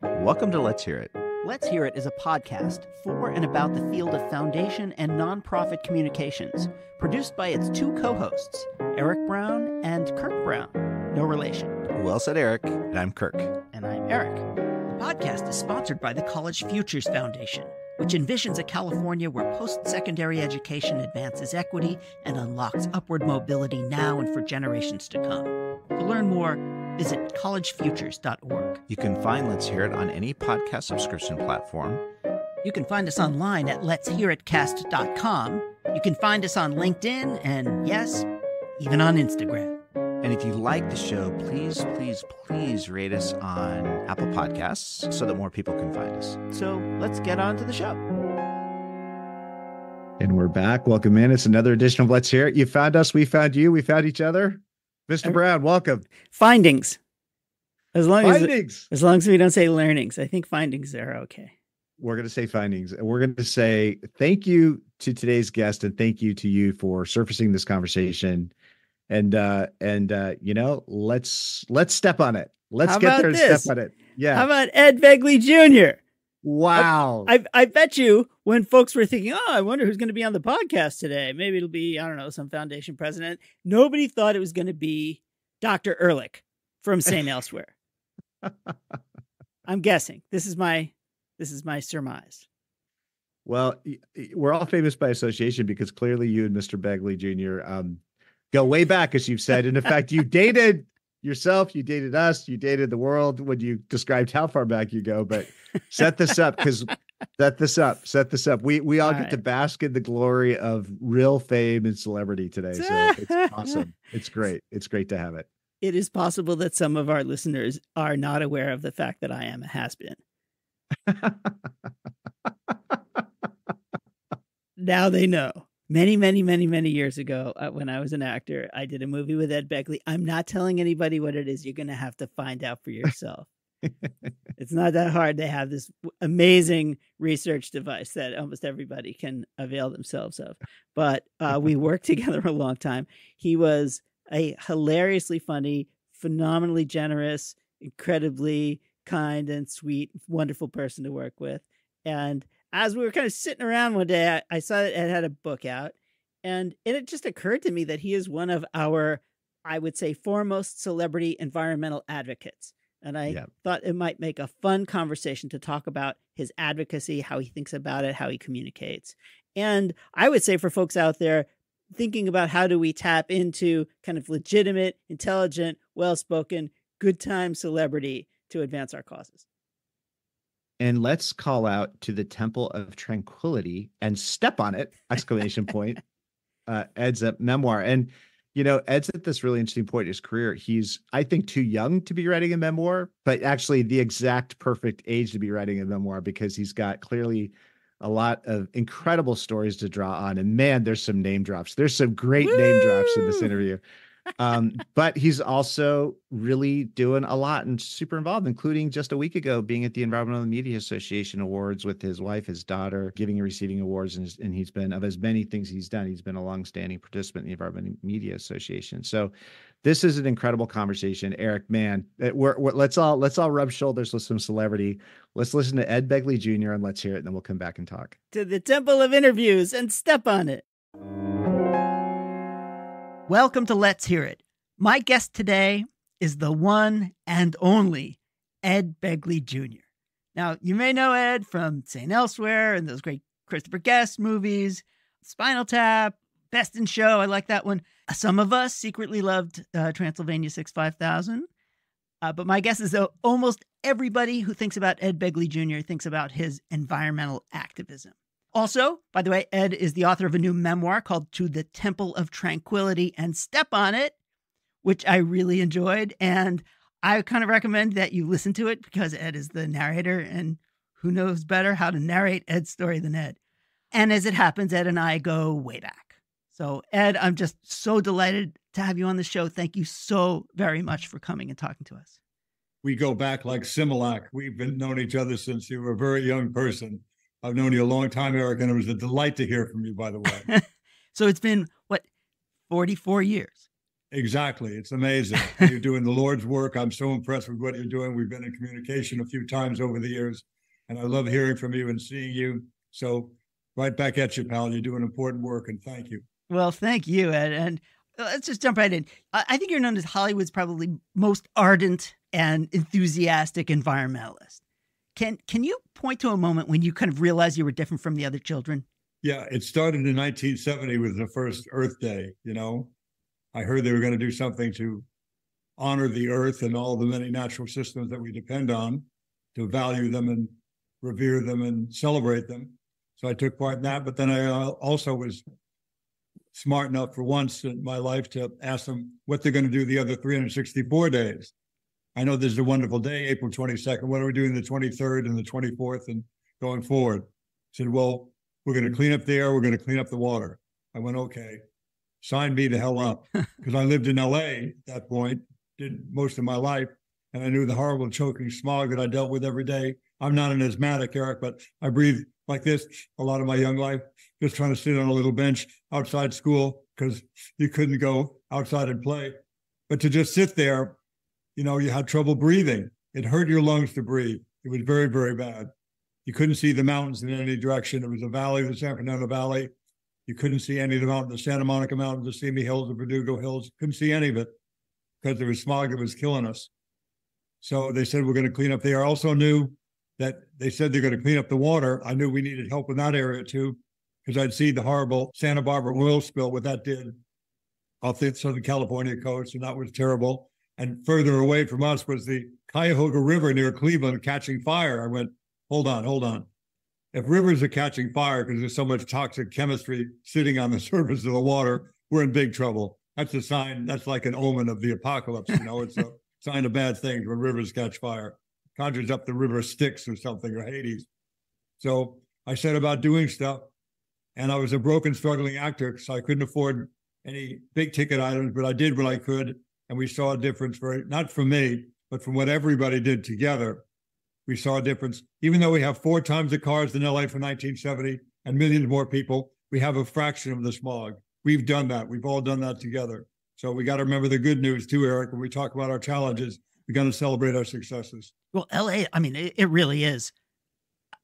Welcome to Let's Hear It. Let's Hear It is a podcast for and about the field of foundation and nonprofit communications, produced by its two co-hosts, Eric Brown and Kirk Brown. No relation. Well said, Eric. And I'm Kirk. And I'm Eric. The podcast is sponsored by the College Futures Foundation, which envisions a California where post-secondary education advances equity and unlocks upward mobility now and for generations to come. To learn more, visit collegefutures.org. You can find Let's Hear It on any podcast subscription platform. You can find us online at letshearitcast.com. You can find us on LinkedIn and, yes, even on Instagram. And if you like the show, please, please, please rate us on Apple Podcasts so that more people can find us. So let's get on to the show. And we're back. Welcome in. It's another edition of Let's Hear It. You found us. We found you. We found each other. Mr. Brown, welcome. Findings. As long as we don't say learnings, I think findings are okay. We're going to say findings, and we're going to say thank you to today's guest and thank you to you for surfacing this conversation. And you know, let's step on it. Let's get there and step on it. Yeah. How about Ed Begley Jr.? Wow. I bet you when folks were thinking, oh, I wonder who's going to be on the podcast today. Maybe it'll be, I don't know, some foundation president. Nobody thought it was going to be Dr. Ehrlich from St. Elsewhere. I'm guessing. This is my surmise. Well, we're all famous by association because clearly you and Mr. Begley Jr. Go way back, as you've said. And in fact, you dated yourself, you dated us, you dated the world when you described how far back you go. But set this up. We all get to bask in the glory of real fame and celebrity today. So it's awesome. It's great. It's great to have it. It is possible that some of our listeners are not aware of the fact that I am a has-been. Now they know. Many, many, many, many years ago, when I was an actor, I did a movie with Ed Begley. I'm not telling anybody what it is. You're going to have to find out for yourself. It's not that hard. They have this amazing research device that almost everybody can avail themselves of. But we worked together a long time. He was a hilariously funny, phenomenally generous, incredibly kind and sweet, wonderful person to work with. And as we were kind of sitting around one day, I saw that Ed had a book out, and it just occurred to me that he is one of our, I would say, foremost celebrity environmental advocates. And I thought it might make a fun conversation to talk about his advocacy, how he thinks about it, how he communicates. And I would say for folks out there thinking about how do we tap into kind of legitimate, intelligent, well-spoken, good time celebrity to advance our causes. And let's call out to the Temple of Tranquility and step on it, exclamation point, Ed's memoir. And, you know, Ed's at this really interesting point in his career. He's, I think, too young to be writing a memoir, but actually the exact perfect age to be writing a memoir because he's got clearly a lot of incredible stories to draw on. And man, there's some name drops. There's some great name drops in this interview. But he's also really doing a lot and super involved, including just a week ago being at the Environmental Media Association Awards with his wife, his daughter, giving and receiving awards. And he's been, of as many things he's done, he's been a longstanding participant in the Environmental Media Association. So this is an incredible conversation. Eric, man, let's all rub shoulders with some celebrity. Let's listen to Ed Begley Jr. and let's hear it. And then we'll come back and talk. To the Temple of Interviews and step on it. Welcome to Let's Hear It. My guest today is the one and only Ed Begley Jr. Now, you may know Ed from St. Elsewhere and those great Christopher Guest movies, Spinal Tap, Best in Show. I like that one. Some of us secretly loved Transylvania 65000. But my guess is that almost everybody who thinks about Ed Begley Jr. thinks about his environmental activism. Also, by the way, Ed is the author of a new memoir called To the Temple of Tranquility and Step on It, which I really enjoyed. And I kind of recommend that you listen to it because Ed is the narrator, and who knows better how to narrate Ed's story than Ed. And as it happens, Ed and I go way back. So Ed, I'm just so delighted to have you on the show. Thank you so very much for coming and talking to us. We go back like Similac. We've been known each other since you were a very young person. I've known you a long time, Eric, and it was a delight to hear from you, by the way. So it's been, 44 years? Exactly. It's amazing. You're doing the Lord's work. I'm so impressed with what you're doing. We've been in communication a few times over the years, and I love hearing from you and seeing you. So right back at you, pal. You're doing important work, and thank you. Well, thank you, Ed. And let's just jump right in. I think you're known as Hollywood's probably most ardent and enthusiastic environmentalist. Can you point to a moment when you kind of realized you were different from the other children? Yeah, it started in 1970 with the first Earth Day, you know. I heard they were going to do something to honor the earth and all the many natural systems that we depend on, to value them and revere them and celebrate them. So I took part in that. But then I also was smart enough for once in my life to ask them what they're going to do the other 364 days. I know this is a wonderful day, April 22nd. What are we doing the 23rd and the 24th and going forward? I said, well, we're going to clean up the air. We're going to clean up the water. I went, okay. Sign me the hell up, because I lived in LA at that point, did most of my life, and I knew the horrible choking smog that I dealt with every day. I'm not an asthmatic, Eric, but I breathe like this a lot of my young life, just trying to sit on a little bench outside school because you couldn't go outside and play. But to just sit there, you know, you had trouble breathing. It hurt your lungs to breathe. It was very, very bad. You couldn't see the mountains in any direction. It was a valley, the San Fernando Valley. You couldn't see any of the mountains, the Santa Monica Mountains, the Simi Hills, the Verdugo Hills. Couldn't see any of it because there was smog that was killing us. So they said, we're going to clean up the air. I also knew that they said they're going to clean up the water. I knew we needed help in that area too, because I'd seen the horrible Santa Barbara oil spill, what that did off the Southern California coast, and that was terrible. And further away from us was the Cuyahoga River near Cleveland catching fire. I went, hold on. If rivers are catching fire because there's so much toxic chemistry sitting on the surface of the water, we're in big trouble. That's a sign. That's like an omen of the apocalypse. You know, it's a sign of bad things when rivers catch fire. Conjures up the river Styx or something, or Hades. So I set about doing stuff, and I was a broken, struggling actor, so I couldn't afford any big ticket items, but I did what I could, and we saw a difference, not from me, but from what everybody did together. We saw a difference. Even though we have 4 times the cars in LA for 1970 and millions more people, we have a fraction of the smog. We've done that. We've all done that together. So we got to remember the good news too, Eric. When we talk about our challenges, we got to celebrate our successes. Well, LA, I mean, it really is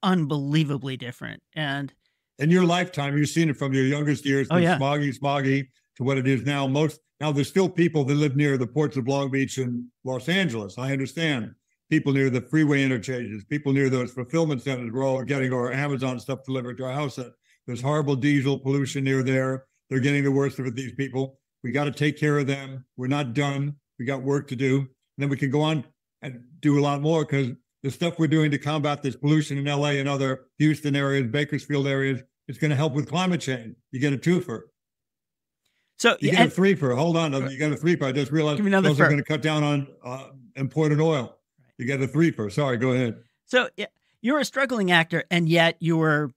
unbelievably different. And in your lifetime, you've seen it from your youngest years, from smoggy to what it is now. Now there's still people that live near the ports of Long Beach and Los Angeles. I understand. People near the freeway interchanges, people near those fulfillment centers. We're all getting our Amazon stuff delivered to our house. There's horrible diesel pollution near there. They're getting the worst of it, these people. We got to take care of them. We're not done. We got work to do. And then we can go on and do a lot more, because the stuff we're doing to combat this pollution in LA and other Houston areas, Bakersfield areas, it's going to help with climate change. You get a twofer. So you get a threefer. Hold on. You get a threefer. I just realized those are going to cut down on imported oil. You get a threefer. Sorry, go ahead. So you're a struggling actor, and yet you were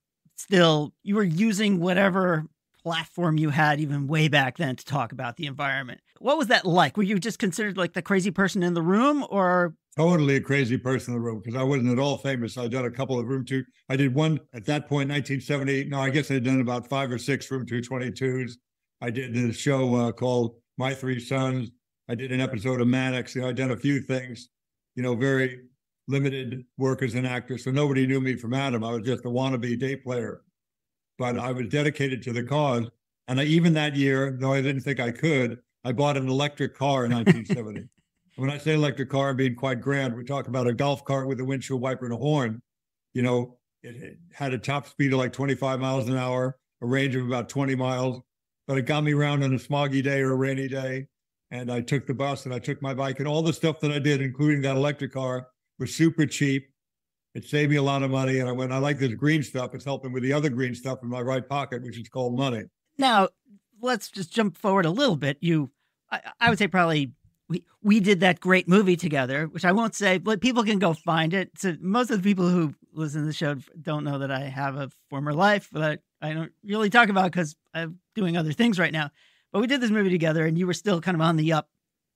using whatever platform you had even way back then to talk about the environment. What was that like? Were you just considered like the crazy person in the room, or? Totally a crazy person in the room, because I wasn't at all famous. I'd done a couple of Room 2. I did one at that point, 1978. No, I guess I'd done about 5 or 6 Room 222s. I did a show called My 3 Sons. I did an episode of Mannix. You know, I'd done a few things, you know, very limited work as an actor. So nobody knew me from Adam. I was just a wannabe day player. But I was dedicated to the cause. And even that year, though I didn't think I could, I bought an electric car in 1970. When I say electric car, I'm being quite grand. We talk about a golf cart with a windshield wiper and a horn. You know, it had a top speed of like 25 miles an hour, a range of about 20 miles. But it got me around on a smoggy day or a rainy day. And I took the bus and I took my bike, and all the stuff that I did, including that electric car, was super cheap. It saved me a lot of money. And I went, I like this green stuff. It's helping with the other green stuff in my right pocket, which is called money. Now, let's just jump forward a little bit. I would say probably we did that great movie together, which I won't say, but people can go find it. So most of the people who listen to the show don't know that I have a former life that I don't really talk about because I'm doing other things right now. But we did this movie together, and you were still kind of on the up.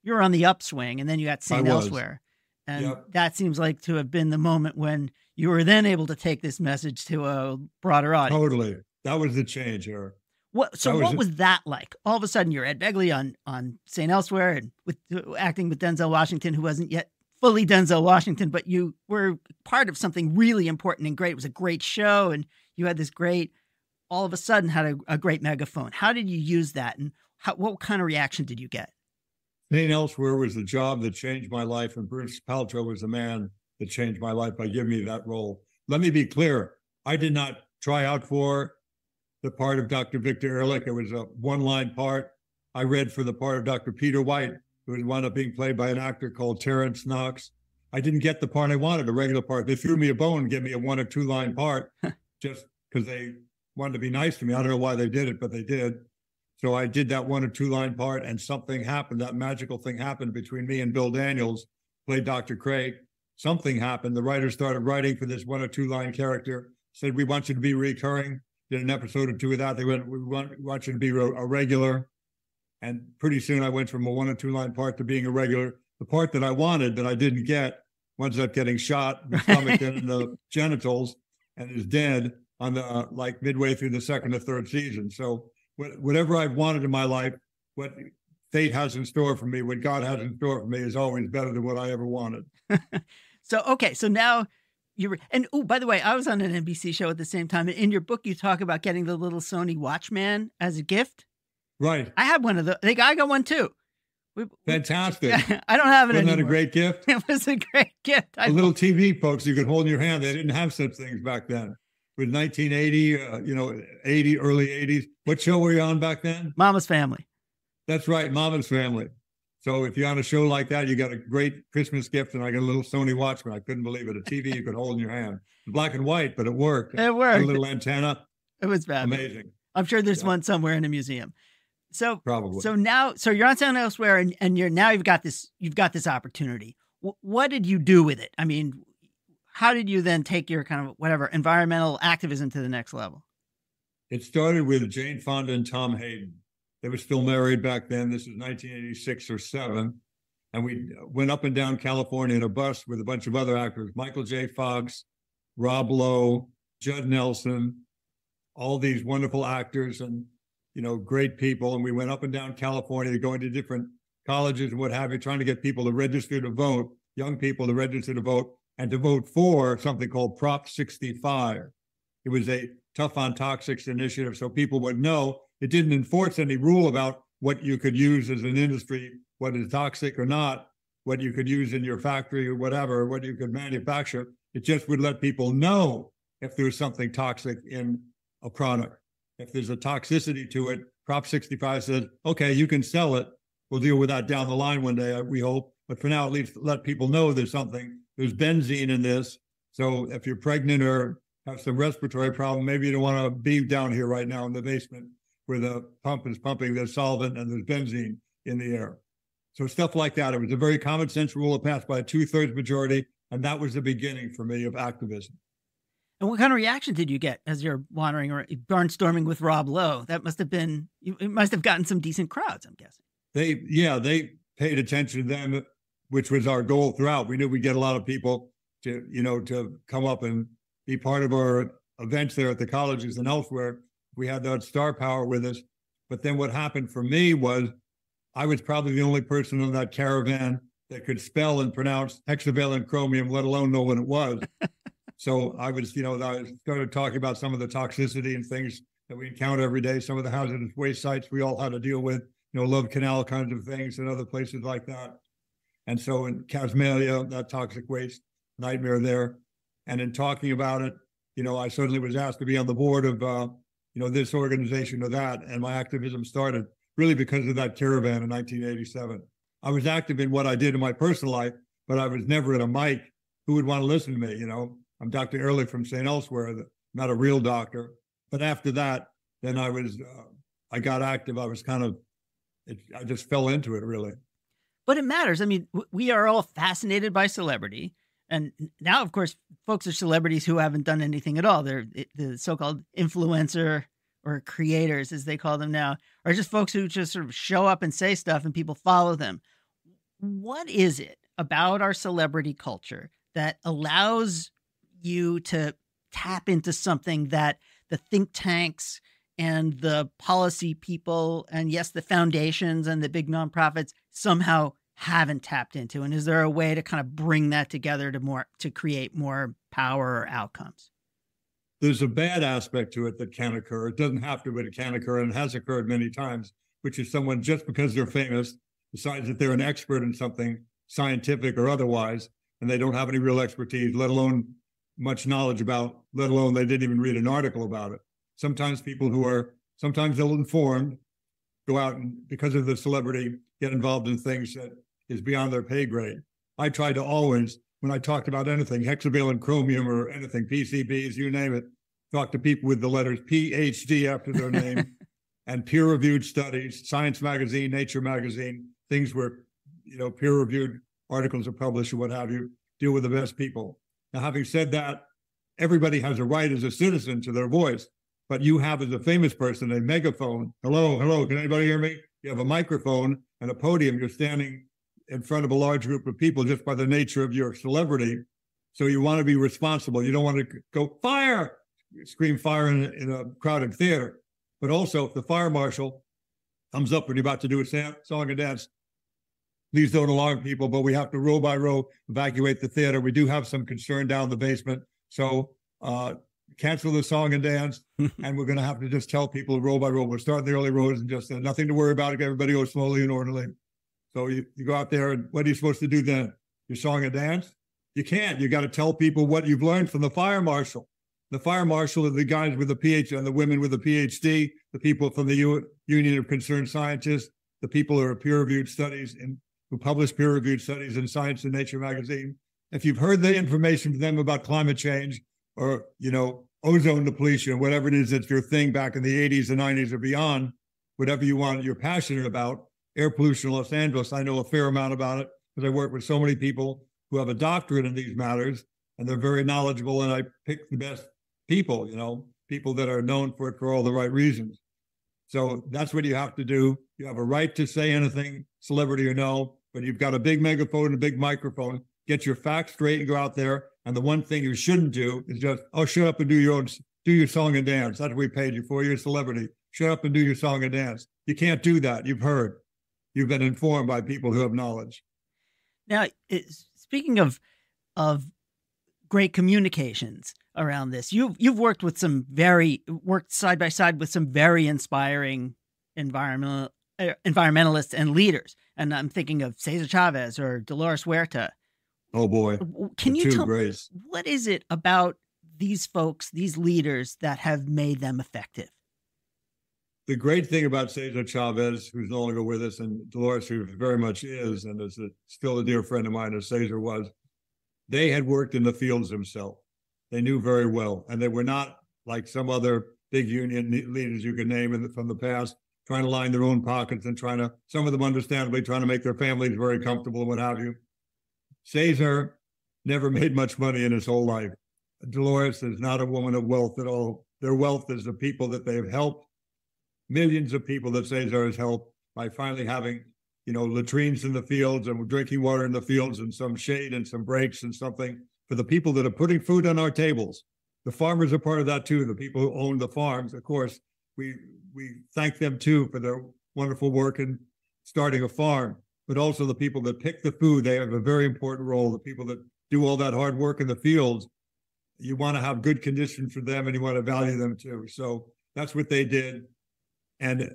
You were on the upswing, and then you got seen elsewhere. And that seems like to have been the moment when you were then able to take this message to a broader audience. Totally. That was the change here. What was that like? All of a sudden, you're Ed Begley on St. Elsewhere and acting with Denzel Washington, who wasn't yet fully Denzel Washington, but you were part of something really important and great. It was a great show, and you had this great. All of a sudden, had a great megaphone. How did you use that, and what kind of reaction did you get? St. Elsewhere was the job that changed my life, and Bruce Paltrow was the man that changed my life by giving me that role. Let me be clear. I did not try out for the part of Dr. Victor Ehrlich. It was a one-line part. I read for the part of Dr. Peter White, who wound up being played by an actor called Terrence Knox. I didn't get the part I wanted, a regular part. They threw me a bone and gave me a 1 or 2 line part just because they wanted to be nice to me. I don't know why they did it, but they did. So I did that 1 or 2 line part, and something happened. That magical thing happened between me and Bill Daniels, played Dr. Craig. Something happened. The writer started writing for this 1 or 2 line character, said, we want you to be recurring. Did an episode or 2 of that. They went, we want you to be a regular. And pretty soon I went from a 1 or 2 line part to being a regular. The part that I wanted that I didn't get winds up getting shot in the stomach and in the genitals and is dead on the like midway through the 2nd or 3rd season. So whatever I've wanted in my life, what fate has in store for me, what God has in store for me is always better than what I ever wanted. So now by the way, I was on an NBC show at the same time. In your book, you talk about getting the little Sony Watchman as a gift. Right. I had one of those. I think I got one too. Fantastic. I don't have it anymore. Wasn't that a great gift? It was a great gift. A little TV, folks, you could hold in your hand. They didn't have such things back then. It was 1980, 80, early 80s. What show were you on back then? Mama's Family. That's right, Mama's Family. So if you're on a show like that, you got a great Christmas gift, and I got a little Sony Watchman. I couldn't believe it. A TV you could hold in your hand. Black and white, but it worked. It worked. A little antenna. It was bad. Amazing. I'm sure there's one somewhere in a museum. So probably. So you're on St. Elsewhere, and you've got this opportunity. What did you do with it? I mean, how did you then take your kind of whatever environmental activism to the next level? It started with Jane Fonda and Tom Hayden. They were still married back then. This was 1986 or 7. And we went up and down California in a bus with a bunch of other actors, Michael J. Fox, Rob Lowe, Judd Nelson, all these wonderful actors and, great people. And we went up and down California, going to different colleges and what have you, trying to get people to register to vote, young people to register to vote, and to vote for something called Prop 65. It was a tough on toxics initiative, so people would know. It didn't enforce any rule about what you could use as an industry, what is toxic or not, what you could use in your factory or whatever, what you could manufacture. It just would let people know if there was something toxic in a product. If there's a toxicity to it, Prop 65 says, okay, you can sell it. We'll deal with that down the line one day, we hope. But for now, at least let people know there's benzene in this. So if you're pregnant or have some respiratory problem, maybe you don't want to be down here right now in the basement where the pump is pumping the solvent and there's benzene in the air. So stuff like that. It was a very common sense rule passed by a 2/3 majority. And that was the beginning for me of activism. And what kind of reaction did you get as you're wandering or barnstorming with Rob Lowe? It must have gotten some decent crowds, I'm guessing. They paid attention to them, which was our goal throughout. We knew we'd get a lot of people to come up and be part of our events there at the colleges and elsewhere. We had that star power with us. But then what happened for me was I was probably the only person on that caravan that could spell and pronounce hexavalent chromium, let alone know what it was. So I started talking about some of the toxicity and things that we encounter every day, some of the hazardous waste sites we all had to deal with, Love Canal kinds of things and other places like that. And so in Casmalia, that toxic waste nightmare there. And in talking about it, I suddenly was asked to be on the board of, this organization or that. And my activism started really because of that caravan in 1987. I was active in what I did in my personal life, but I was never at a mic. Who would want to listen to me? I'm Dr. Ehrlich from St. Elsewhere, not a real doctor. But after that, then I got active. I was I just fell into it, really. But it matters. I mean, we are all fascinated by celebrity. And now, of course, folks are celebrities who haven't done anything at all. They're the so-called influencer or creators, as they call them now, are just folks who just sort of show up and say stuff and people follow them. What is it about our celebrity culture that allows you to tap into something that the think tanks and the policy people and, yes, the foundations and the big nonprofits somehow haven't tapped into? And is there a way to kind of bring that together to create more power or outcomes? There's a bad aspect to it that can occur. It doesn't have to, but it can occur, and it has occurred many times, which is someone, just because they're famous, decides that they're an expert in something, scientific or otherwise, and they don't have any real expertise, let alone much knowledge about, let alone they didn't even read an article about it. Sometimes people who are sometimes ill-informed go out and, because of the celebrity, get involved in things that is beyond their pay grade. I try to always, when I talked about anything, hexavalent chromium or anything, PCBs, you name it, talk to people with the letters PhD after their name and peer-reviewed studies, Science Magazine, Nature Magazine, things where, peer-reviewed articles are published or what have you, deal with the best people. Now, having said that, everybody has a right as a citizen to their voice, but you have, as a famous person, a megaphone. Hello, can anybody hear me? You have a microphone and a podium. You're standing in front of a large group of people just by the nature of your celebrity. So you want to be responsible. You don't want to go, fire, scream fire in a crowded theater. But also, if the fire marshal comes up when you're about to do a song and dance, please don't alarm people, but we have to row by row evacuate the theater. We do have some concern down the basement. So cancel the song and dance. And we're going to have to just tell people row by row. We'll start in the early rows and just nothing to worry about. Everybody goes slowly and orderly. So you go out there, and what are you supposed to do then? Your song and dance? You can't. You got to tell people what you've learned from the fire marshal. The fire marshal are the guys with the PhD and the women with the PhD, the people from the Union of Concerned Scientists, the people who are peer-reviewed studies and who publish peer-reviewed studies in Science and Nature magazine. If you've heard the information from them about climate change or, ozone depletion, whatever it is that's your thing back in the 80s and 90s or beyond, whatever you're passionate about, air pollution in Los Angeles, I know a fair amount about it because I work with so many people who have a doctorate in these matters, and they're very knowledgeable, and I pick the best people, people that are known for it for all the right reasons. So that's what you have to do. You have a right to say anything, celebrity or no, but you've got a big megaphone and a big microphone. Get your facts straight and go out there. And the one thing you shouldn't do is just, shut up and do your song and dance. That's what we paid you for. You're a celebrity. Shut up and do your song and dance. You can't do that. You've heard. You've been informed by people who have knowledge. Now, speaking of great communications around this, you've worked side by side with some very inspiring environmentalists and leaders, and I'm thinking of Cesar Chavez or Dolores Huerta. Oh boy! Can you tell me what is it about these folks, these leaders, that have made them effective? The great thing about Cesar Chavez, who's no longer with us, and Dolores, who very much is, and is still a dear friend of mine, as Cesar was, they had worked in the fields themselves. They knew very well. And they were not like some other big union leaders you can name from the past, trying to line their own pockets and some of them understandably, trying to make their families very comfortable and what have you. Cesar never made much money in his whole life. Dolores is not a woman of wealth at all. Their wealth is the people that they have helped. Millions of people that Cesar has helped by finally having, latrines in the fields and drinking water in the fields and some shade and some breaks and something for the people that are putting food on our tables. The farmers are part of that too. The people who own the farms, of course, we thank them too for their wonderful work in starting a farm, but also the people that pick the food. They have a very important role. The people that do all that hard work in the fields, you want to have good conditions for them and you want to value them too. So that's what they did. And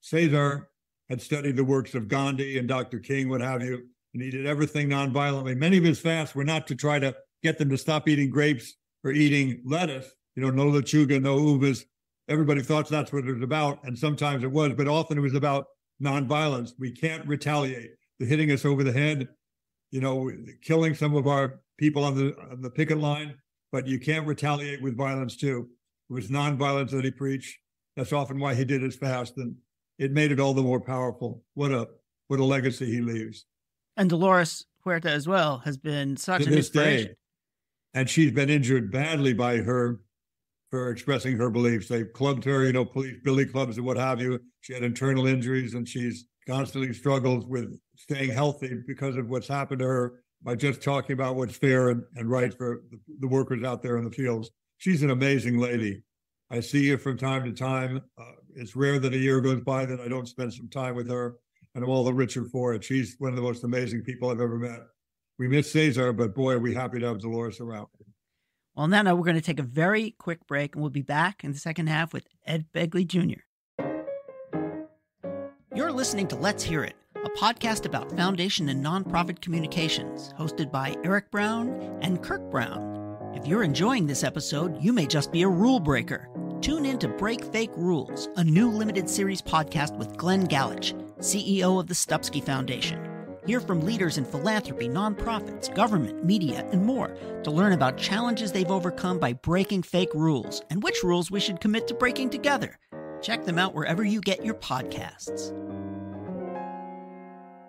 Cesar had studied the works of Gandhi and Dr. King, what have you, and he did everything nonviolently. Many of his fasts were not to try to get them to stop eating grapes or eating lettuce, no lechuga, no uvas. Everybody thought that's what it was about, and sometimes it was, but often it was about nonviolence. We can't retaliate. They're hitting us over the head, killing some of our people on the picket line, but you can't retaliate with violence too. It was nonviolence that he preached. That's often why he did his fast, and it made it all the more powerful. What a legacy he leaves. And Dolores Huerta as well has been such an inspiration. Day. And she's been injured badly by her for expressing her beliefs. They've clubbed her, police billy clubs and what have you. She had internal injuries, and she's constantly struggles with staying healthy because of what's happened to her by just talking about what's fair and right for the workers out there in the fields. She's an amazing lady. I see her from time to time. It's rare that a year goes by that I don't spend some time with her, and I'm all the richer for it. She's one of the most amazing people I've ever met. We miss Cesar, but boy, are we happy to have Dolores around. Well, now we're going to take a very quick break, and we'll be back in the second half with Ed Begley Jr. You're listening to Let's Hear It, a podcast about foundation and nonprofit communications, hosted by Eric Brown and Kirk Brown. If you're enjoying this episode, you may just be a rule breaker. Tune in to Break Fake Rules, a new limited series podcast with Glenn Galich, CEO of the Stupsky Foundation. Hear from leaders in philanthropy, nonprofits, government, media, and more to learn about challenges they've overcome by breaking fake rules and which rules we should commit to breaking together. Check them out wherever you get your podcasts.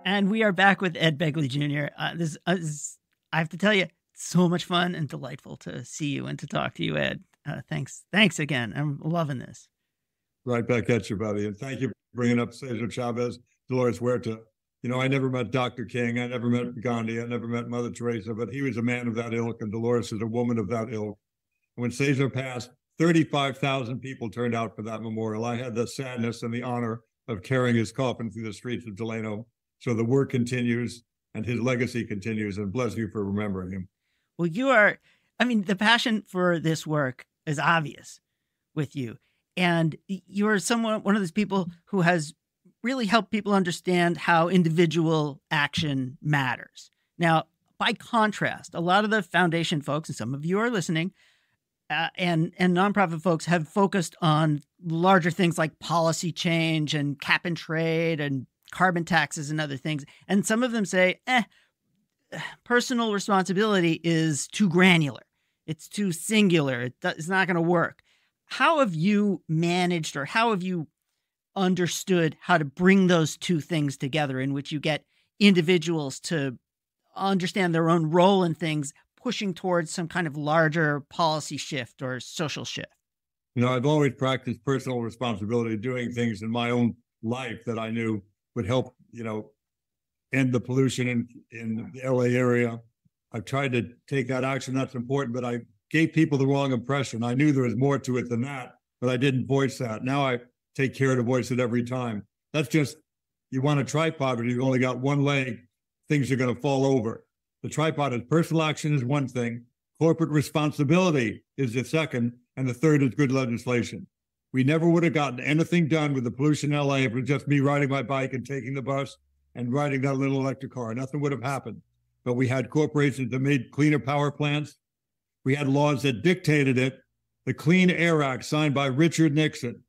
And we are back with Ed Begley Jr. I have to tell you, so much fun and delightful to see you and to talk to you, Ed. Thanks again. I'm loving this. Right back at you, buddy. And thank you for bringing up Cesar Chavez, Dolores Huerta. You know, I never met Dr. King. I never met Gandhi. I never met Mother Teresa, but he was a man of that ilk, and Dolores is a woman of that ilk. When Cesar passed, 35,000 people turned out for that memorial. I had the sadness and the honor of carrying his coffin through the streets of Delano. So the work continues and his legacy continues, and bless you for remembering him. Well, the passion for this work is obvious with you. And you're one of those people who has really helped people understand how individual action matters. Now, by contrast, a lot of the foundation folks, and some of you are listening, and nonprofit folks have focused on larger things like policy change and cap and trade and carbon taxes and other things. And some of them say, personal responsibility is too granular. It's too singular. It's not going to work. How have you managed, or how have you understood how to bring those two things together, in which you get individuals to understand their own role in things, pushing towards some kind of larger policy shift or social shift? You know, I've always practiced personal responsibility, doing things in my own life that I knew would help, end the pollution in the LA area. I've tried to take that action. That's important, but I gave people the wrong impression. I knew there was more to it than that, but I didn't voice that. Now I take care to voice it every time. That's just, you want a tripod, but you've only got one leg, things are going to fall over. The tripod is personal action is one thing, corporate responsibility is the second, and the third is good legislation. We never would have gotten anything done with the pollution in LA if it was just me riding my bike and taking the bus and riding that little electric car. Nothing would have happened. But we had corporations that made cleaner power plants. We had laws that dictated it. The Clean Air Act, signed by Richard Nixon,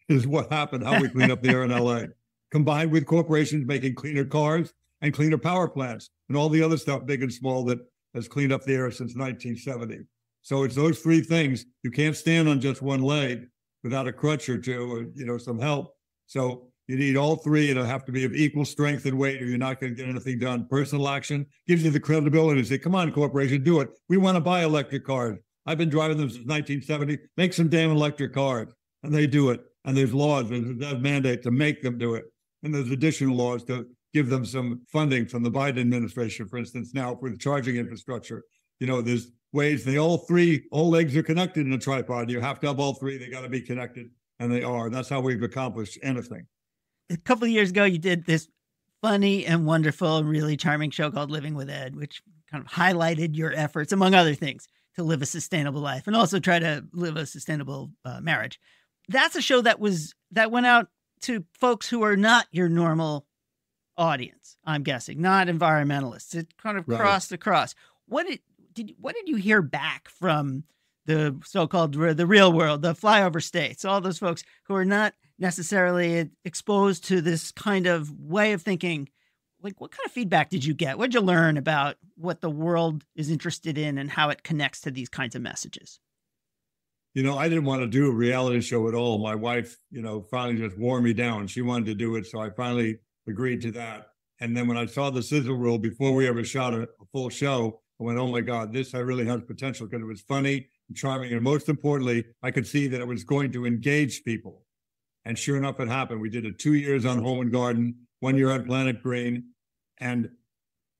is what happened, how we clean up the air in LA, combined with corporations making cleaner cars and cleaner power plants and all the other stuff, big and small, that has cleaned up the air since 1970. So it's those three things. You can't stand on just one leg without a crutch or two, or some help. So you need all three. It'll have to be of equal strength and weight, or you're not going to get anything done. Personal action gives you the credibility to say, come on, corporation, do it. We want to buy electric cars. I've been driving them since 1970. Make some damn electric cars. And they do it. And there's laws, there's a mandate to make them do it. And there's additional laws to give them some funding from the Biden administration, for instance, now for the charging infrastructure. There's ways, all legs are connected in a tripod. You have to have all three. They got to be connected, and they are. And that's how we've accomplished anything. A couple of years ago, you did this funny and wonderful and really charming show called Living with Ed, which kind of highlighted your efforts, among other things, to live a sustainable life and also try to live a sustainable marriage. That's a show that went out to folks who are not your normal audience, I'm guessing, not environmentalists. It kind of crossed across. What did you hear back from the so-called the real world, the flyover states, all those folks who are not necessarily exposed to this kind of way of thinking? Like, what kind of feedback did you get? What did you learn about what the world is interested in and how it connects to these kinds of messages? I didn't want to do a reality show at all. My wife, finally just wore me down. She wanted to do it, so I finally agreed to that. And then when I saw the sizzle reel before we ever shot a full show, I went, oh my God, this really has potential, because it was funny and charming. And most importantly, I could see that it was going to engage people. And sure enough, it happened. We did it 2 years on Home and Garden, 1 year on Planet Green. And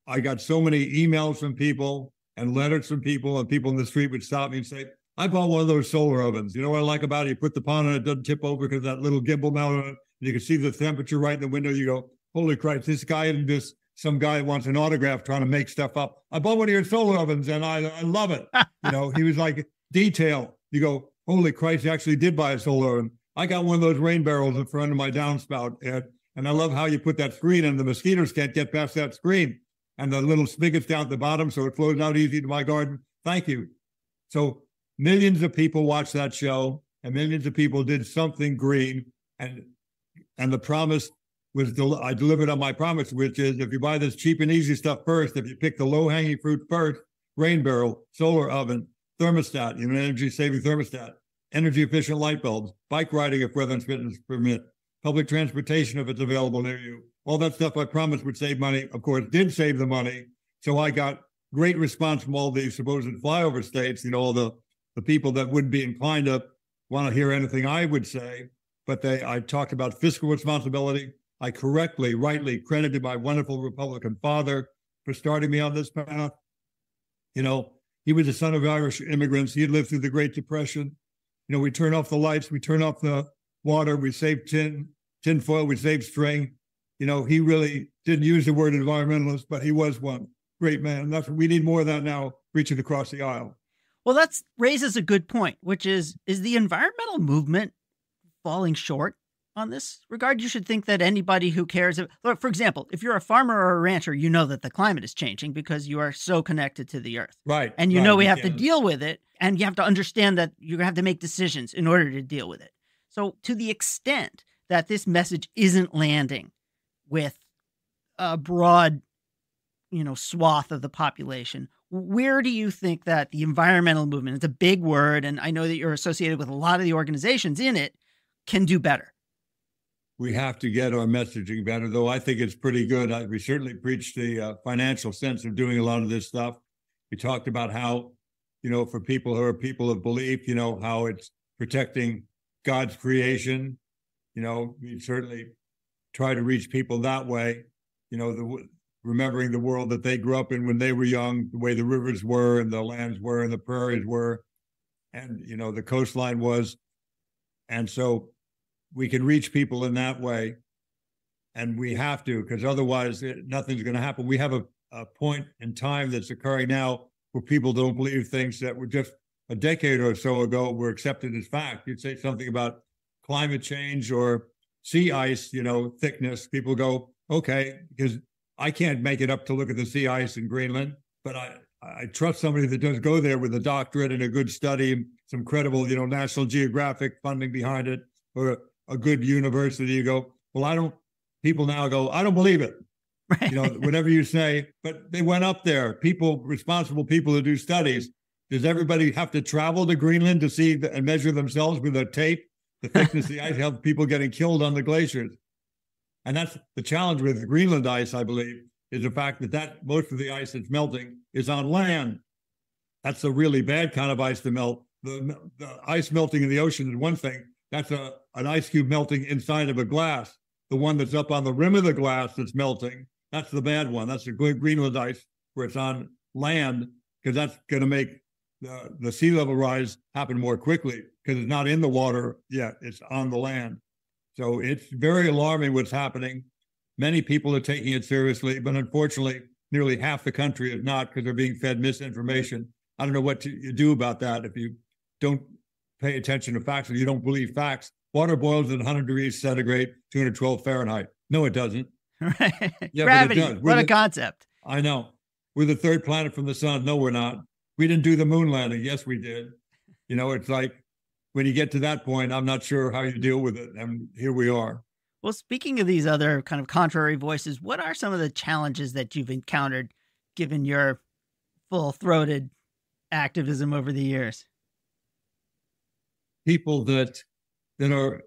I got so many emails from people and letters from people, and people in the street would stop me and say, I bought one of those solar ovens. You know what I like about it? You put the pot on it, doesn't tip over because that little gimbal mount on it. You can see the temperature right in the window. You go, holy Christ, this guy isn't just some guy wants an autograph trying to make stuff up. I bought one of your solar ovens and I love it. You know, he was like, detail. You go, holy Christ, he actually did buy a solar oven. I got one of those rain barrels in front of my downspout, Ed, and I love how you put that screen and the mosquitoes can't get past that screen. And the little spigot's down at the bottom, so it flows out easy to my garden. Thank you. So millions of people watched that show, and millions of people did something green. And the promise was, I delivered on my promise, which is if you buy this cheap and easy stuff first, if you pick the low-hanging fruit first, rain barrel, solar oven, thermostat, you know, energy-saving thermostat, energy-efficient light bulbs, bike riding if weather and fitness permit, public transportation if it's available near you. All that stuff I promised would save money, of course, did save the money. So I got great response from all the supposed flyover states, you know, all the people that wouldn't be inclined to want to hear anything I would say. But I talked about fiscal responsibility. I correctly, rightly credited my wonderful Republican father for starting me on this path. You know, he was the son of Irish immigrants. He had lived through the Great Depression. You know, we turn off the lights, we turn off the water, we save tin foil, we save string. You know, he really didn't use the word environmentalist, but he was one. Great man. We need more of that now, reaching across the aisle. Well, that raises a good point, which is the environmental movement falling short on this regard? You should think that anybody who cares, for example, if you're a farmer or a rancher, you know that the climate is changing because you are so connected to the earth. Right. And you know we have to deal with it, and you have to understand that you're going to have to make decisions in order to deal with it. So to the extent that this message isn't landing with a broad, swath of the population, where do you think that the environmental movement, it's a big word, and I know that you're associated with a lot of the organizations in it, can do better? We have to get our messaging better, though I think it's pretty good. We certainly preached the financial sense of doing a lot of this stuff. We talked about how, for people who are people of belief, how it's protecting God's creation. We certainly try to reach people that way, remembering the world that they grew up in when they were young, the way the rivers were and the lands were and the prairies were, and, the coastline was. And so we can reach people in that way, and we have to, because otherwise nothing's going to happen. We have a point in time that's occurring now where people don't believe things that were just a decade or so ago were accepted as fact. You'd say something about climate change or sea ice, thickness. People go, okay, because I can't make it up to look at the sea ice in Greenland, but I trust somebody that does go there with a doctorate and a good study, some credible, National Geographic funding behind it, or a good university. You go, well, people now go, I don't believe it. Right. Whatever you say, but they went up there. Responsible people who do studies. Does everybody have to travel to Greenland to see and measure themselves with a tape, the thickness of the ice, have people getting killed on the glaciers? And that's the challenge with the Greenland ice, I believe, is the fact that most of the ice that's melting is on land. That's a really bad kind of ice to melt. The ice melting in the ocean is one thing. That's an ice cube melting inside of a glass. The one that's up on the rim of the glass that's melting, that's the bad one. That's the Greenland ice where it's on land, because that's going to make the sea level rise happen more quickly because it's not in the water yet. It's on the land. So it's very alarming what's happening. Many people are taking it seriously, but unfortunately, nearly half the country is not, because they're being fed misinformation. I don't know what you do about that if you don't pay attention to facts and you don't believe facts. Water boils at 100 degrees centigrade, 212 Fahrenheit. No, it doesn't. Right. Yeah, gravity. But it does. What a concept. I know. We're the third planet from the sun. No, we're not. We didn't do the moon landing. Yes, we did. It's like when you get to that point, I'm not sure how you deal with it. And here we are. Well, speaking of these other kind of contrary voices, what are some of the challenges that you've encountered given your full-throated activism over the years? People that are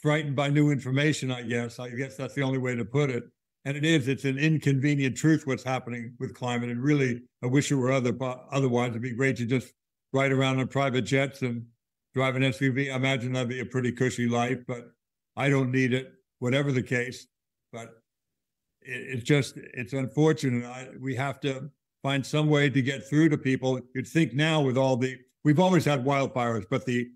frightened by new information, I guess. I guess that's the only way to put it. And it's an inconvenient truth what's happening with climate. And really, I wish it were otherwise. It'd be great to just ride around on private jets and drive an SUV. I imagine that'd be a pretty cushy life, but I don't need it, whatever the case. But it's unfortunate. We have to find some way to get through to people. You'd think now with all the we've always had wildfires, but the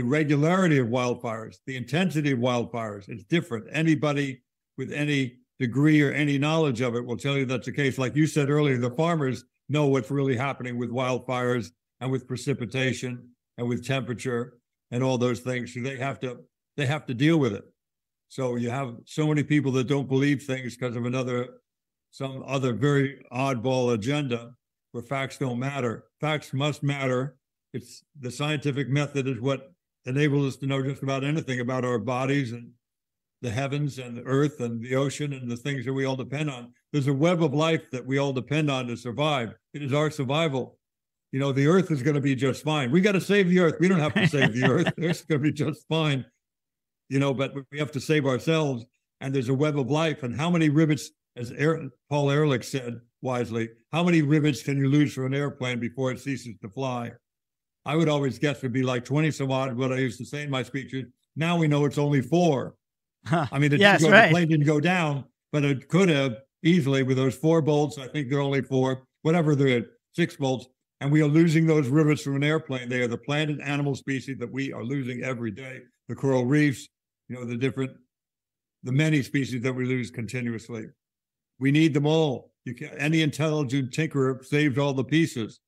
regularity of wildfires, the intensity of wildfires is different. Anybody with any degree or any knowledge of it will tell you that's the case. Like you said earlier, the farmers know what's really happening with wildfires and with precipitation and with temperature and all those things. So they have to deal with it. So you have so many people that don't believe things because of some other very oddball agenda where facts don't matter. Facts must matter. It's the scientific method is what enables us to know just about anything about our bodies and the heavens and the earth and the ocean and the things that we all depend on. There's a web of life that we all depend on to survive. It is our survival. You know, the earth is going to be just fine. We got to save the earth. We don't have to save the earth. The earth's going to be just fine. You know, but we have to save ourselves. And there's a web of life. And how many rivets, as Paul Ehrlich said wisely, how many rivets can you lose from an airplane before it ceases to fly? I would always guess it'd be like 20 some odd, what I used to say in my speeches. Now we know it's only 4. I mean, the plane didn't go down, but it could have easily with those 4 bolts. I think they're only 4, whatever they're 6 bolts. And we are losing those rivets from an airplane. They are the plant and animal species that we are losing every day. The coral reefs, you know, the many species that we lose continuously. We need them all. Any intelligent tinkerer saves all the pieces.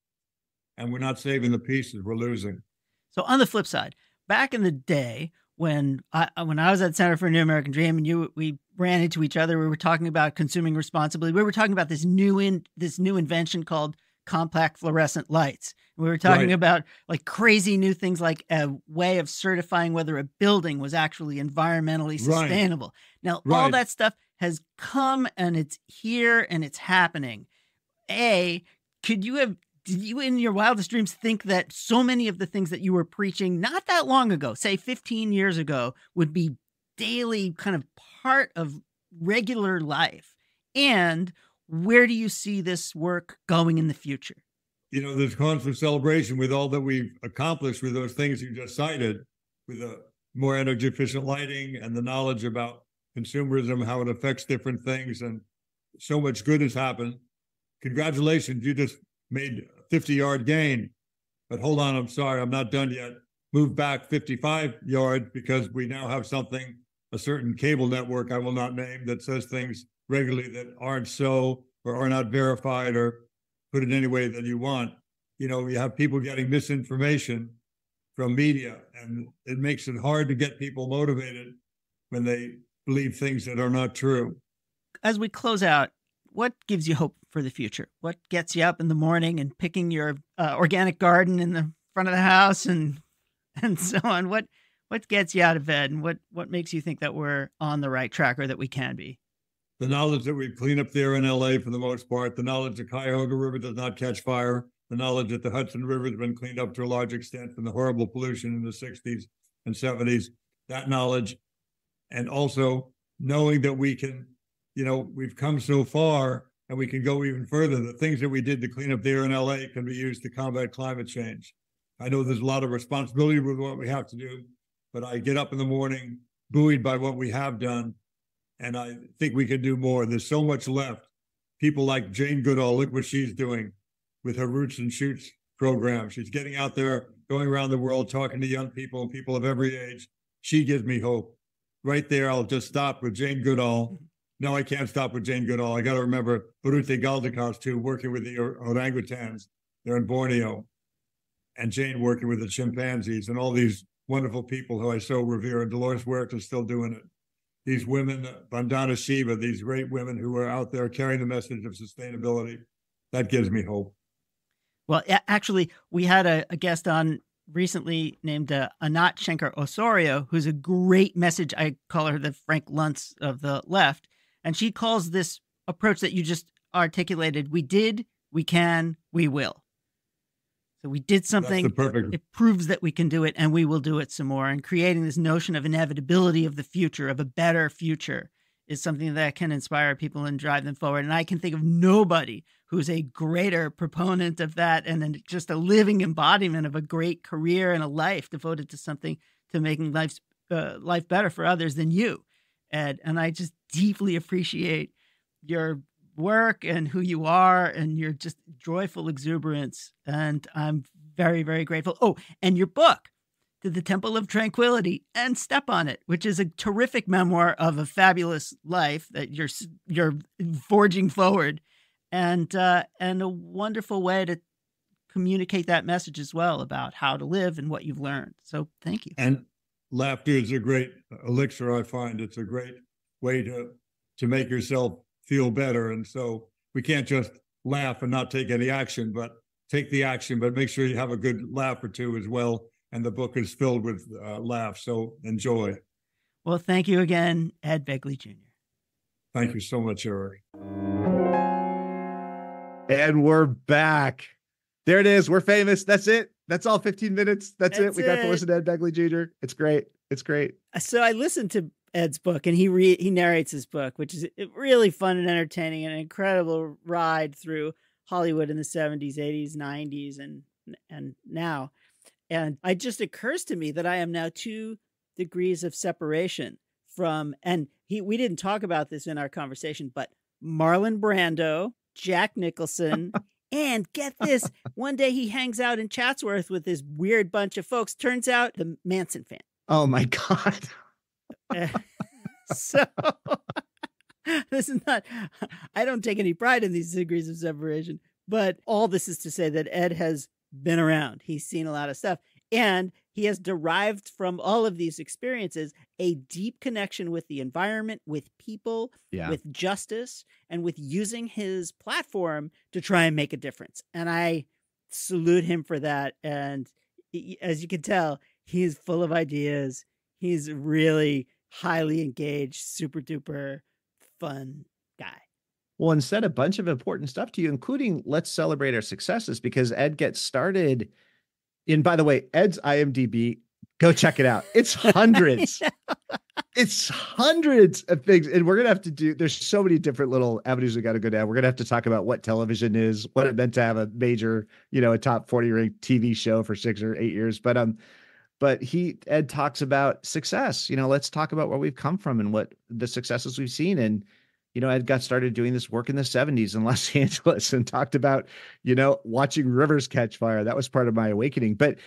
And we're not saving the pieces, we're losing. So on the flip side, back in the day, when I was at Center for a New American Dream and we ran into each other, we were talking about consuming responsibly. We were talking about this new invention called compact fluorescent lights. We were talking about like crazy new things like a way of certifying whether a building was actually environmentally sustainable. Now, all that stuff has come and it's here and it's happening. Did you in your wildest dreams think that so many of the things that you were preaching not that long ago, say 15 years ago, would be daily kind of part of regular life? And where do you see this work going in the future? You know, there's constant celebration with all that we've accomplished with those things you just cited, with the more energy efficient lighting and the knowledge about consumerism, how it affects different things, and so much good has happened. Congratulations, you just made a 50-yard gain. But hold on, I'm sorry, I'm not done yet. Move back 55 yards because we now have something, a certain cable network I will not name, that says things regularly that aren't so or are not verified or put it any way that you want. You know, you have people getting misinformation from media, and it makes it hard to get people motivated when they believe things that are not true. As we close out, what gives you hope for the future? What gets you up in the morning and picking your organic garden in the front of the house and so on? What gets you out of bed, and what makes you think that we're on the right track or that we can be? The knowledge that we clean up there in LA for the most part, the knowledge the Cuyahoga River does not catch fire, the knowledge that the Hudson River has been cleaned up to a large extent from the horrible pollution in the 60s and 70s, that knowledge, and also knowing that we can, you know, we've come so far and we can go even further. The things that we did to clean up there in LA can be used to combat climate change. I know there's a lot of responsibility with what we have to do, but I get up in the morning buoyed by what we have done. And I think we can do more. There's so much left. People like Jane Goodall, look what she's doing with her Roots and Shoots program. She's getting out there, going around the world, talking to young people and people of every age. She gives me hope. Right there, I'll just stop with Jane Goodall. No, I can't stop with Jane Goodall. I got to remember Barute Galdikas, too, working with the orangutans. They're in Borneo. And Jane working with the chimpanzees and all these wonderful people who I so revere. And Dolores Huerta is still doing it. These women, Vandana Shiva, these great women who are out there carrying the message of sustainability, that gives me hope. Well, actually, we had a guest on recently named Anat Shankar Osorio, who's a great message. I call her the Frank Luntz of the left. And she calls this approach that you just articulated, we did, we can, we will. So we did something, it proves that we can do it, and we will do it some more. And creating this notion of inevitability of the future, of a better future, is something that can inspire people and drive them forward. And I can think of nobody who's a greater proponent of that and then just a living embodiment of a great career and a life devoted to something, to making life better for others than you, Ed. And I just deeply appreciate your work and who you are and your just joyful exuberance. And I'm very, very grateful. Oh, and your book, To the Temple of Tranquility and Step on It, which is a terrific memoir of a fabulous life that you're forging forward, and a wonderful way to communicate that message as well about how to live and what you've learned. So thank you. And laughter is a great elixir. I find it's a great way to make yourself feel better. And so we can't just laugh and not take any action, but take the action, but make sure you have a good laugh or two as well. And the book is filled with laughs. So enjoy. Well, thank you again, Ed Begley Jr. Thank you so much, Eric. And we're back. There it is. We're famous. That's it. That's all 15 minutes. That's it. We got to listen to Ed Begley Jr. It's great. It's great. So I listened to Ed's book, and he narrates his book, which is really fun and entertaining, and an incredible ride through Hollywood in the 70s, 80s, 90s, and now. And it just occurs to me that I am now 2 degrees of separation from, and we didn't talk about this in our conversation, but Marlon Brando, Jack Nicholson, and get this, one day he hangs out in Chatsworth with this weird bunch of folks. Turns out the Manson fan. Oh my God. So this is not, I don't take any pride in these degrees of separation, but all this is to say that Ed has been around. He's seen a lot of stuff, and he has derived from all of these experiences a deep connection with the environment, with people, with justice, and with using his platform to try and make a difference. And I salute him for that. And as you can tell, he's full of ideas. He's really highly engaged, super duper fun guy. Well, and said a bunch of important stuff to you, including let's celebrate our successes, because Ed gets started in, by the way, Ed's IMDb, go check it out. It's hundreds. It's hundreds of things. And we're going to have to there's so many different little avenues we got to go down. We're going to have to talk about what television is, what it meant to have a major, a top 40 ranked TV show for 6 or 8 years. But Ed talks about success. Let's talk about where we've come from and what the successes we've seen. And, Ed got started doing this work in the 70s in Los Angeles and talked about, watching rivers catch fire. That was part of my awakening. But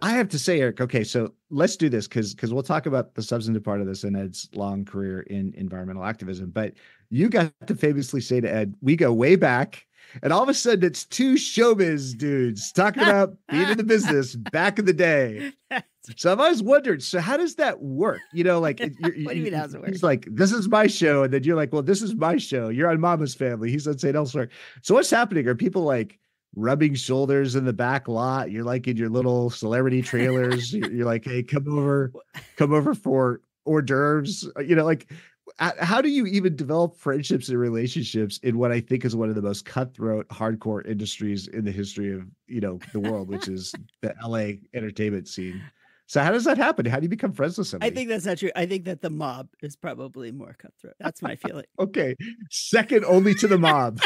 I have to say, Eric, okay, so let's do this because we'll talk about the substantive part of this in Ed's long career in environmental activism. But you got to famously say to Ed, we go way back. And all of a sudden, it's 2 showbiz dudes talking about being in the business back in the day. So I've always wondered, so how does that work? Like, what do you mean, how's it work? He's like, this is my show. And then you're like, well, this is my show. You're on Mama's Family. He's on St. Elsewhere. So what's happening? Are people like rubbing shoulders in the back lot? You're like in your little celebrity trailers. You're like, hey, come over for hors d'oeuvres. How do you even develop friendships and relationships in what I think is one of the most cutthroat, hardcore industries in the history of, the world, which is the LA entertainment scene? So how does that happen? How do you become friends with somebody? I think that's not true. I think that the mob is probably more cutthroat. That's my feeling. Okay. Second only to the mob.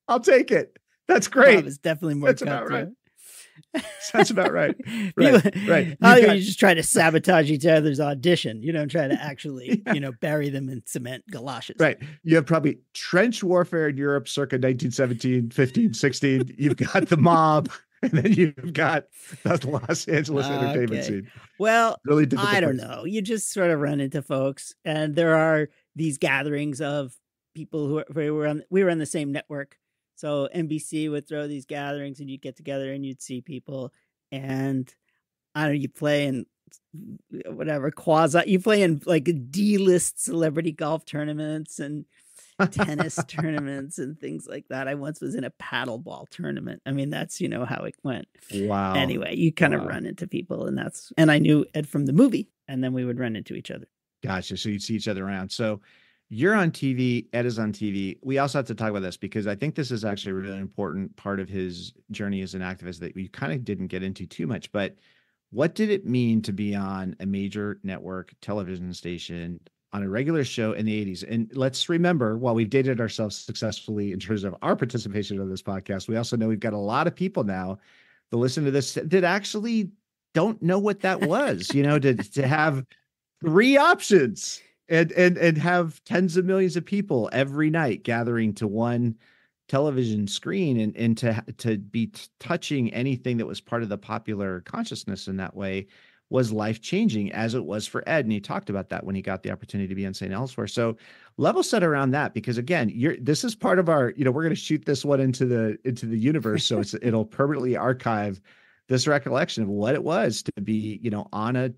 I'll take it. That's great. Mob is definitely more cutthroat. About right. Sounds about right. Right. You just try to sabotage each other's audition. You don't try to actually, bury them in cement galoshes. Right. You have probably trench warfare in Europe circa 1917, 15, 16. You've got the mob, and then you've got the Los Angeles entertainment scene. Well, really I don't know. You just sort of run into folks, and there are these gatherings of people who we were on the same network. So NBC would throw these gatherings and you'd get together and you'd see people, and I don't know, you play in whatever you play in like D-list celebrity golf tournaments and tennis tournaments and things like that. I once was in a paddleball tournament. I mean, that's, how it went. Wow. Anyway, you kind of run into people, and I knew Ed from the movie, and then we would run into each other. Gotcha. So you'd see each other around. So you're on TV, Ed is on TV. We also have to talk about this because I think this is actually a really important part of his journey as an activist that we kind of didn't get into too much. But what did it mean to be on a major network television station on a regular show in the 80s? And let's remember, while we've dated ourselves successfully in terms of our participation on this podcast, we also know we've got a lot of people now that listen to this that actually don't know what that was, to have 3 options. And have tens of millions of people every night gathering to one television screen, and to be touching anything that was part of the popular consciousness in that way was life-changing, as it was for Ed. And he talked about that when he got the opportunity to be on St. Elsewhere. So level set around that, because again, this is part of our, we're going to shoot this one into the universe. So it'll permanently archive this recollection of what it was to be, on a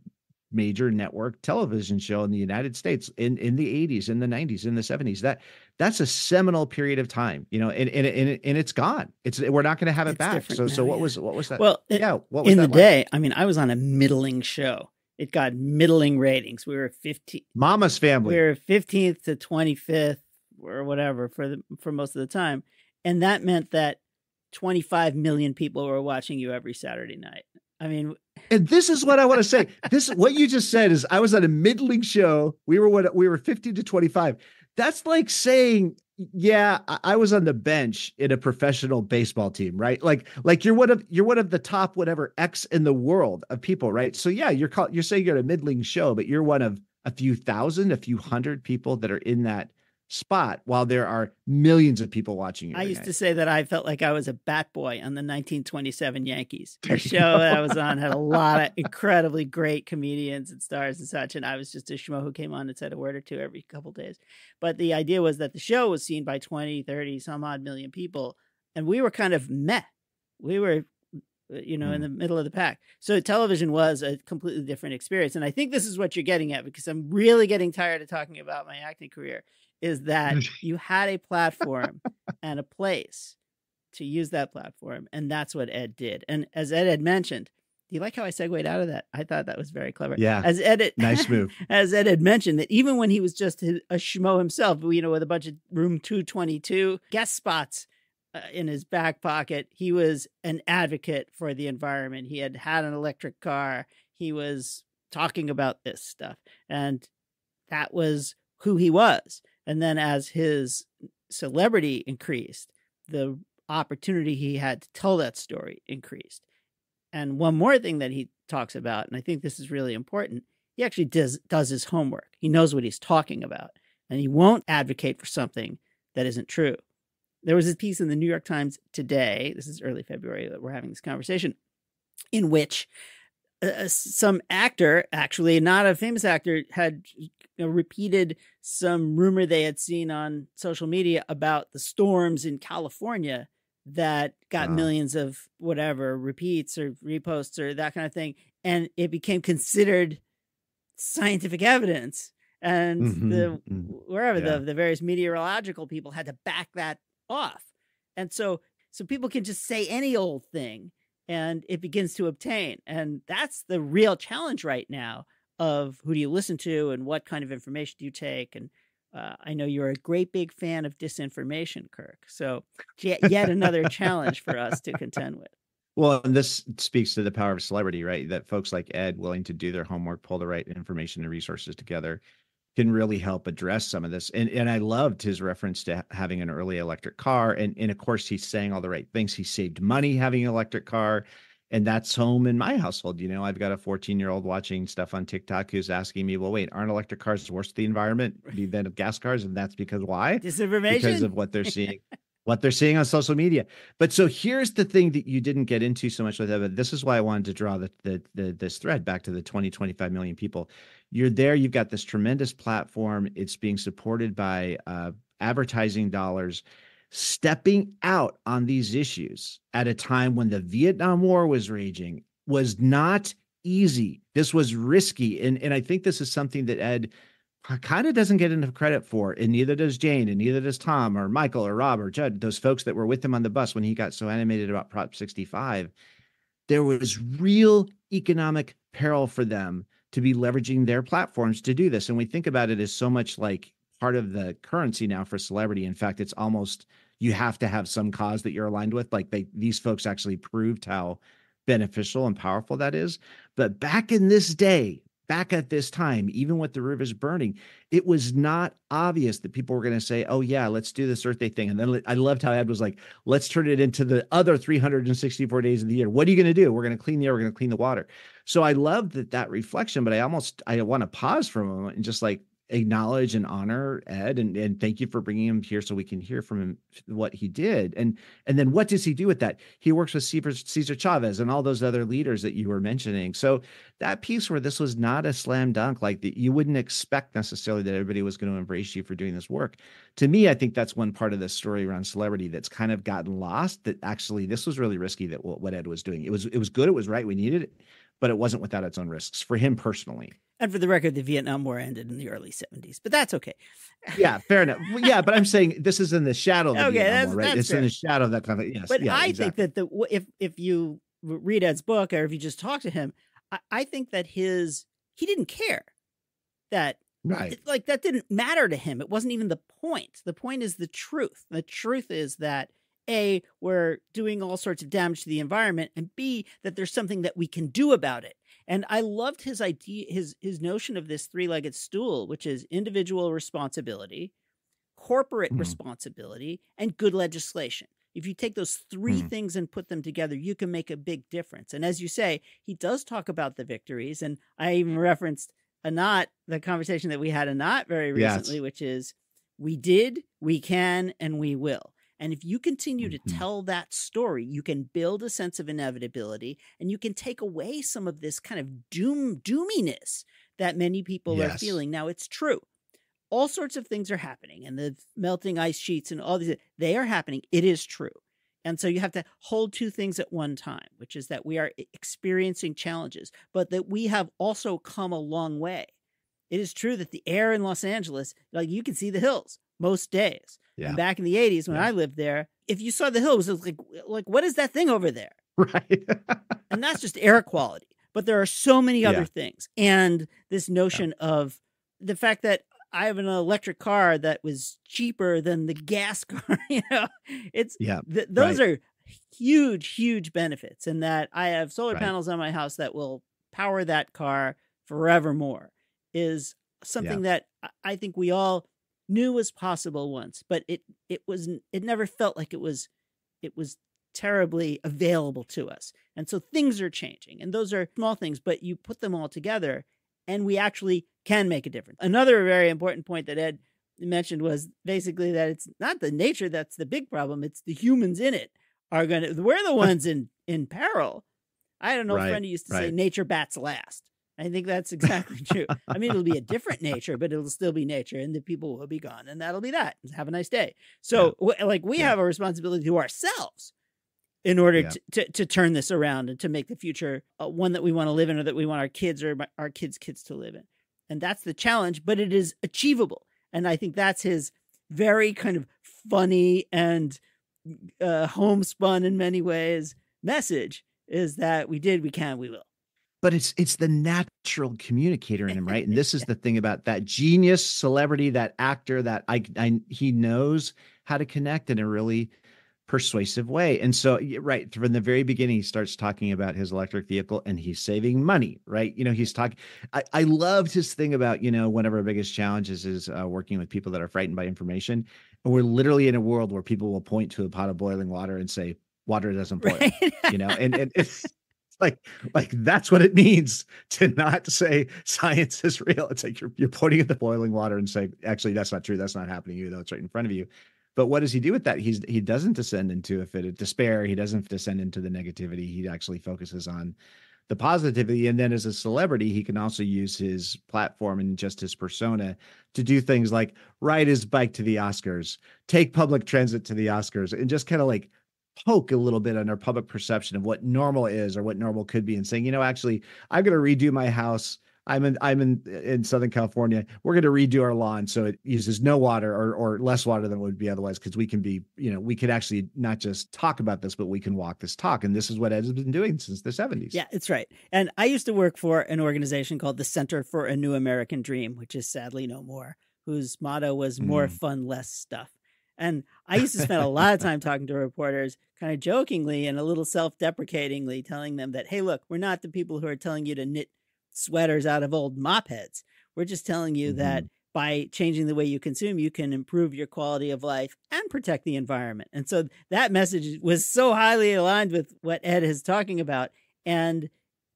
major network television show in the United States in the 80s, in the 90s, in the 70s. That's a seminal period of time, and it's gone. We're not going to have it back. So now, what was that? Well, what was in that the like? day, I mean, I was on a middling show. It got middling ratings. We were 15. Mama's Family. We were 15th to 25th or whatever for most of the time. And that meant that 25 million people were watching you every Saturday night. I mean, and this is what I want to say. What you just said is I was on a middling show. We were 15 to 25. That's like saying, yeah, I was on the bench in a professional baseball team, right? Like you're one of the top whatever X in the world of people, right? So yeah, you're saying you're at a middling show, but you're one of a few thousand, a few hundred people that are in that spot, while there are millions of people watching you. I used night. to say that I felt like I was a bat boy on the 1927 Yankees. The show that I was on had a lot of incredibly great comedians and stars and such, and I was just a schmo who came on and said a word or two every couple of days. But the idea was that the show was seen by 20, 30, some odd million people, and we were kind of meh. We were, in the middle of the pack. So television was a completely different experience, and I think this is what you're getting at, because I'm really getting tired of talking about my acting career, is that you had a platform and a place to use that platform. And that's what Ed did. And as Ed had mentioned, do you like how I segued out of that? I thought that was very clever. Yeah. Nice move. As Ed had mentioned, that even when he was just a schmo himself, with a bunch of Room 222 guest spots in his back pocket, he was an advocate for the environment. He had an electric car. He was talking about this stuff. And that was who he was. And then as his celebrity increased, the opportunity he had to tell that story increased. And one more thing that he talks about, and I think this is really important, he actually does his homework. He knows what he's talking about, and he won't advocate for something that isn't true. There was a piece in the New York Times today, this is early February that we're having this conversation, in which some actor, actually not a famous actor, had repeated some rumor they had seen on social media about the storms in California that got millions of whatever repeats or reposts or that kind of thing. And it became considered scientific evidence. And the various meteorological people had to back that off. And so people can just say any old thing and it begins to obtain. And that's the real challenge right now of who do you listen to and what kind of information do you take. And I know you're a great big fan of disinformation, Kirk. So yet another challenge for us to contend with. Well, and this speaks to the power of celebrity, right? That folks like Ed, willing to do their homework, pull the right information and resources together, can really help address some of this. And I loved his reference to having an early electric car. And of course, he's saying all the right things. He saved money having an electric car. And that's home in my household. I've got a 14-year-old watching stuff on TikTok who's asking me, well, wait, aren't electric cars worse for the environment than gas cars? And that's because why? Disinformation. Because of what they're seeing. What they're seeing on social media. But so here's the thing that you didn't get into so much with that, but this is why I wanted to draw this thread back to the 25 million people. You're there, you've got this tremendous platform. It's being supported by advertising dollars, stepping out on these issues at a time when the Vietnam War was raging was not easy. This was risky. And I think this is something that Ed kind of doesn't get enough credit for, and neither does Jane, and neither does Tom or Michael or Rob or Judd, those folks that were with him on the bus when he got so animated about Prop 65. There was real economic peril for them to be leveraging their platforms to do this. And we think about it as so much like part of the currency now for celebrity. In fact, it's almost, you have to have some cause that you're aligned with. Like these folks actually proved how beneficial and powerful that is. But back in this day, back at this time, even with the rivers burning, it was not obvious that people were going to say, oh yeah, let's do this Earth Day thing. And then I loved how Ed was like, let's turn it into the other 364 days of the year. What are you going to do? We're going to clean the air. We're going to clean the water. So I love that reflection, but I want to pause for a moment and just like, acknowledge and honor Ed, and thank you for bringing him here so we can hear from him what he did. And then what does he do with that? He works with Cesar Chavez and all those other leaders that you were mentioning. So that piece where this was not a slam dunk, like you wouldn't expect necessarily that everybody was going to embrace you for doing this work. To me, I think that's one part of the story around celebrity that's kind of gotten lost, that actually this was really risky, that what Ed was doing. It was good. It was right. We needed it, but it wasn't without its own risks for him personally. And for the record, the Vietnam War ended in the early 70s, but that's okay. Yeah, fair enough. Well, yeah, but I'm saying this is in the shadow of the Vietnam War, right? That's it's fair. in the shadow of that kind of, yes. But yeah, I exactly. think that if you read Ed's book, or if you just talk to him, I think that he didn't care that, right. Like, that didn't matter to him. It wasn't even the point. The point is the truth. The truth is that A, we're doing all sorts of damage to the environment, and B, that there's something that we can do about it. And I loved his idea, his notion of this three-legged stool, which is individual responsibility, corporate responsibility, and good legislation. If you take those three things and put them together, you can make a big difference. And as you say, he does talk about the victories. And I even referenced the conversation that we had very recently, which is we did, we can, and we will. And if you continue to tell that story, you can build a sense of inevitability, and you can take away some of this kind of doominess that many people are feeling. Now, it's true. All sorts of things are happening, and the melting ice sheets and all these, they are happening. It is true. And so you have to hold two things at one time, which is that we are experiencing challenges, but that we have also come a long way. It is true that the air in Los Angeles, like, you can see the hills most days. Yeah. And back in the 80s when I lived there, if you saw the hills, it was like, what is that thing over there? Right. And that's just air quality. But there are so many other things. And this notion of the fact that I have an electric car that was cheaper than the gas car, those are huge, huge benefits. And that I have solar panels on my house that will power that car forevermore is something that I think we all knew was possible once, but it never felt like it was terribly available to us. And so things are changing, and those are small things, but you put them all together and we actually can make a difference. Another very important point that Ed mentioned was basically that it's not the nature that's the big problem. It's the humans in it we're the ones in peril. I had an old friend who used to say nature bats last. I think that's exactly true. I mean, it'll be a different nature, but it'll still be nature, and the people will be gone, and that'll be that. Have a nice day. So, we have a responsibility to ourselves in order to turn this around and to make the future one that we want to live in, or that we want our kids or our kids' kids to live in. And that's the challenge, but it is achievable. And I think that's his very kind of funny and homespun in many ways message, is that we did, we can, we will. But it's the natural communicator in him, right? And this is the thing about that genius celebrity, that actor, that he knows how to connect in a really persuasive way. And so, from the very beginning, he starts talking about his electric vehicle, and he's saving money, right? He's talking. I loved his thing about, one of our biggest challenges is working with people that are frightened by information. And we're literally in a world where people will point to a pot of boiling water and say, water doesn't boil, and it's like that's what it means to not say science is real. It's like you're pointing at the boiling water and saying, actually, that's not true. That's not happening, even though it's right in front of you. But what does he do with that? He doesn't descend into a fit of despair. He doesn't descend into the negativity. He actually focuses on the positivity. And then as a celebrity, he can also use his platform and just his persona to do things like ride his bike to the Oscars, take public transit to the Oscars, and just kind of like poke a little bit on our public perception of what normal is or what normal could be, and saying, actually, I'm going to redo my house. I'm in Southern California. We're going to redo our lawn so it uses no water or less water than it would be otherwise, because we can be, we could actually not just talk about this, but we can walk this talk. And this is what Ed has been doing since the 70s. Yeah, it's right. And I used to work for an organization called the Center for a New American Dream, which is sadly no more, whose motto was more fun, less stuff. And I used to spend a lot of time talking to reporters, kind of jokingly and a little self-deprecatingly, telling them that, hey, look, we're not the people who are telling you to knit sweaters out of old mop heads. We're just telling you that by changing the way you consume, you can improve your quality of life and protect the environment. And so that message was so highly aligned with what Ed is talking about. And,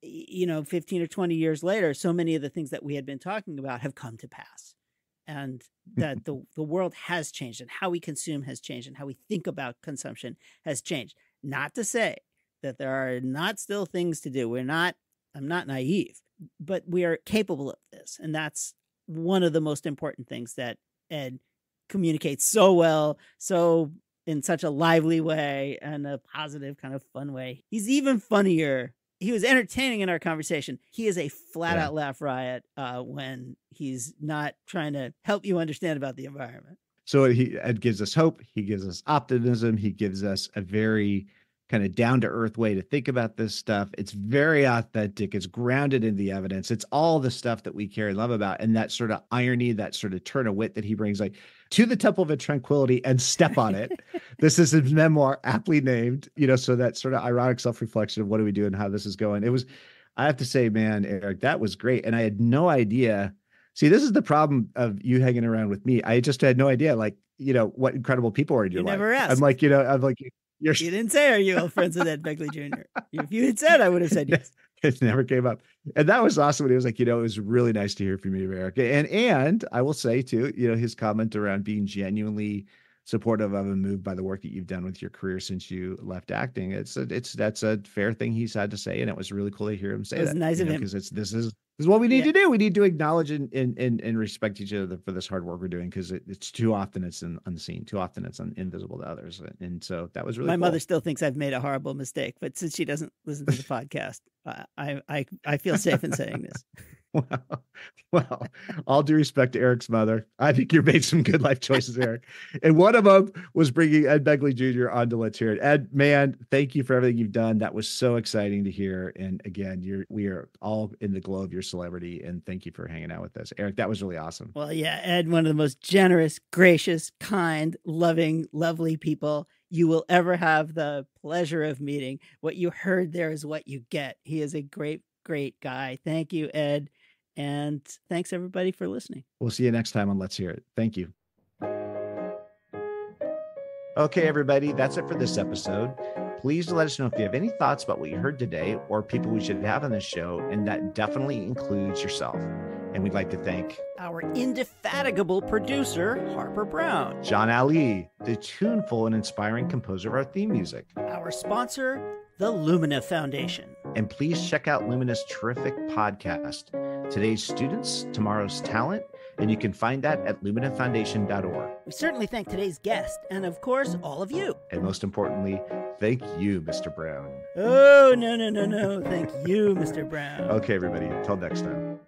15 or 20 years later, so many of the things that we had been talking about have come to pass. and that the world has changed, and how we consume has changed, and how we think about consumption has changed. Not to say that there are not still things to do. I'm not naive, but we are capable of this. And that's one of the most important things that Ed communicates so well, so in such a lively way and a positive kind of fun way. He's even funnier. He was entertaining in our conversation. He is a flat out laugh riot when he's not trying to help you understand about the environment. So Ed gives us hope. He gives us optimism. He gives us a very kind of down to earth way to think about this stuff. It's very authentic. It's grounded in the evidence. It's all the stuff that we care and love about. And that sort of irony, that sort of turn of wit that he brings, like, to the Temple of Tranquility and step on it. This is his memoir, aptly named, so that sort of ironic self-reflection of what do we do and how this is going. I have to say, man, Eric, that was great. And I had no idea. See, this is the problem of you hanging around with me. I just had no idea, like, what incredible people are in your life. Never asked. I'm like, you didn't say, are you all friends with Ed Begley Jr.? If you had said, I would have said yes. It never came up. And that was awesome. When he was like, it was really nice to hear from you, Eric. And I will say too, his comment around being genuinely supportive of and moved by the work that you've done with your career since you left acting. That's a fair thing he's had to say. And it was really cool to hear him say that. It was nice of him. Because this is what we need to do. We need to acknowledge and respect each other for this hard work we're doing, because it's too often it's unseen. Too often it's invisible to others. And so that was really My cool. mother still thinks I've made a horrible mistake, but since she doesn't listen to the podcast, I feel safe in saying this. Well, all due respect to Eric's mother, I think you made some good life choices, Eric. And one of them was bringing Ed Begley Jr. on to Let's Hear It. Ed, man, thank you for everything you've done. That was so exciting to hear. And again, we are all in the glow of your celebrity. And thank you for hanging out with us. Eric, that was really awesome. Well, yeah, Ed, one of the most generous, gracious, kind, loving, lovely people you will ever have the pleasure of meeting. What you heard there is what you get. He is a great, great guy. Thank you, Ed. And thanks, everybody, for listening. We'll see you next time on Let's Hear It. Thank you. Okay, everybody, that's it for this episode. Please let us know if you have any thoughts about what you heard today or people we should have on this show, and that definitely includes yourself. And we'd like to thank our indefatigable producer, Harper Brown, John Ali, the tuneful and inspiring composer of our theme music, our sponsor, the Lumina Foundation. And please check out Lumina's terrific podcast, Today's Students, Tomorrow's Talent, and you can find that at luminafoundation.org. We certainly thank today's guest, and of course, all of you. And most importantly, thank you, Mr. Brown. Oh, no. Thank you, Mr. Brown. Okay, everybody. Till next time.